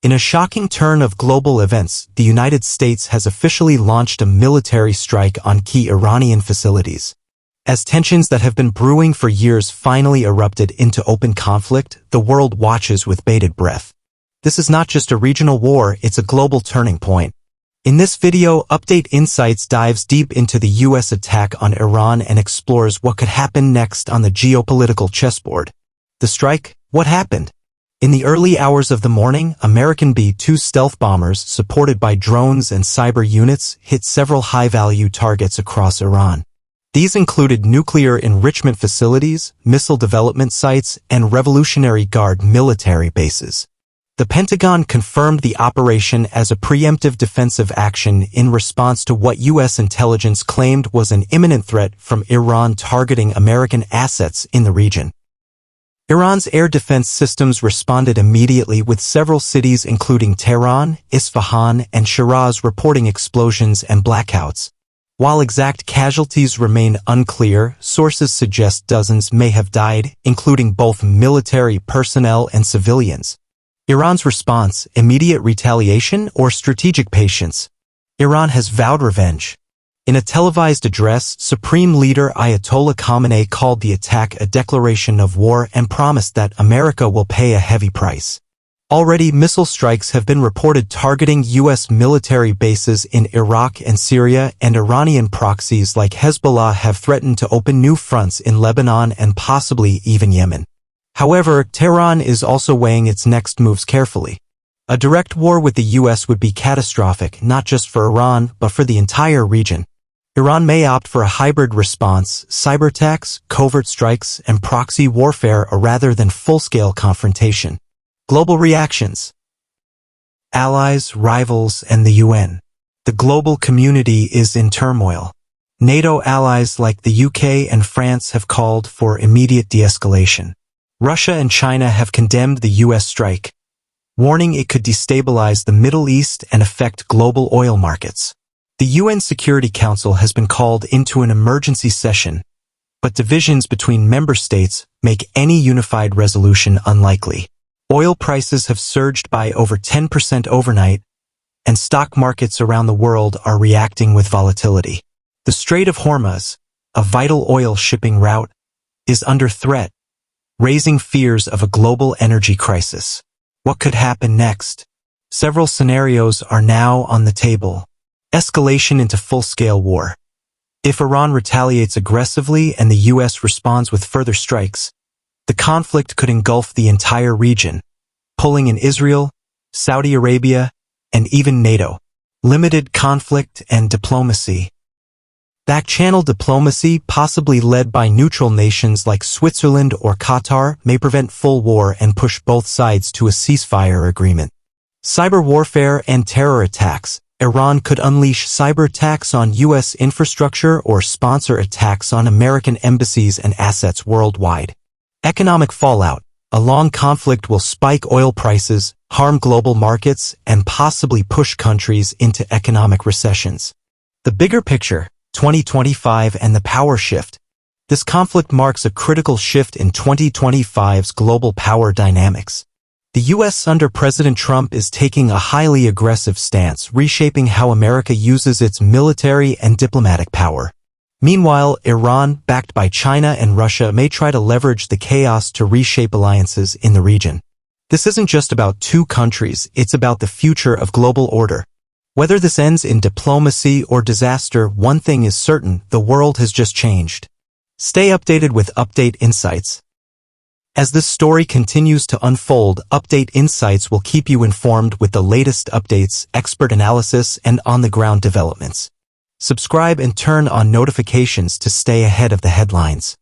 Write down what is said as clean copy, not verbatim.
In a shocking turn of global events, the United States has officially launched a military strike on key Iranian facilities. As tensions that have been brewing for years finally erupted into open conflict, the world watches with bated breath. This is not just a regional war, it's a global turning point. In this video, Update Insights dives deep into the U.S. attack on Iran and explores what could happen next on the geopolitical chessboard. The strike? What happened? In the early hours of the morning, American B-2 stealth bombers, supported by drones and cyber units, hit several high-value targets across Iran. These included nuclear enrichment facilities, missile development sites, and Revolutionary Guard military bases. The Pentagon confirmed the operation as a preemptive defensive action in response to what U.S. intelligence claimed was an imminent threat from Iran targeting American assets in the region. Iran's air defense systems responded immediately, with several cities including Tehran, Isfahan, and Shiraz reporting explosions and blackouts. While exact casualties remain unclear, sources suggest dozens may have died, including both military personnel and civilians. Iran's response: immediate retaliation or strategic patience? Iran has vowed revenge. In a televised address, Supreme Leader Ayatollah Khamenei called the attack a declaration of war and promised that America will pay a heavy price. Already, missile strikes have been reported targeting U.S. military bases in Iraq and Syria, and Iranian proxies like Hezbollah have threatened to open new fronts in Lebanon and possibly even Yemen. However, Tehran is also weighing its next moves carefully. A direct war with the U.S. would be catastrophic, not just for Iran, but for the entire region. Iran may opt for a hybrid response: cyberattacks, covert strikes, and proxy warfare rather than full-scale confrontation. Global reactions. Allies, rivals, and the UN. The global community is in turmoil. NATO allies like the UK and France have called for immediate de-escalation. Russia and China have condemned the U.S. strike, warning it could destabilize the Middle East and affect global oil markets. The UN Security Council has been called into an emergency session, but divisions between member states make any unified resolution unlikely. Oil prices have surged by over 10% overnight, and stock markets around the world are reacting with volatility. The Strait of Hormuz, a vital oil shipping route, is under threat, raising fears of a global energy crisis. What could happen next? Several scenarios are now on the table. Escalation into full-scale war. If Iran retaliates aggressively and the U.S. responds with further strikes, the conflict could engulf the entire region, pulling in Israel, Saudi Arabia, and even NATO. Limited conflict and diplomacy. Back-channel diplomacy, possibly led by neutral nations like Switzerland or Qatar, may prevent full war and push both sides to a ceasefire agreement. Cyber warfare and terror attacks. Iran could unleash cyber attacks on U.S. infrastructure or sponsor attacks on American embassies and assets worldwide. Economic fallout. A long conflict will spike oil prices, harm global markets, and possibly push countries into economic recessions. The bigger picture. 2025 and the power shift. This conflict marks a critical shift in 2025's global power dynamics. The U.S. under President Trump is taking a highly aggressive stance, reshaping how America uses its military and diplomatic power. Meanwhile, Iran, backed by China and Russia, may try to leverage the chaos to reshape alliances in the region. This isn't just about two countries, it's about the future of global order. Whether this ends in diplomacy or disaster, one thing is certain: the world has just changed. Stay updated with Update Insights. As this story continues to unfold, Update Insights will keep you informed with the latest updates, expert analysis, and on-the-ground developments. Subscribe and turn on notifications to stay ahead of the headlines.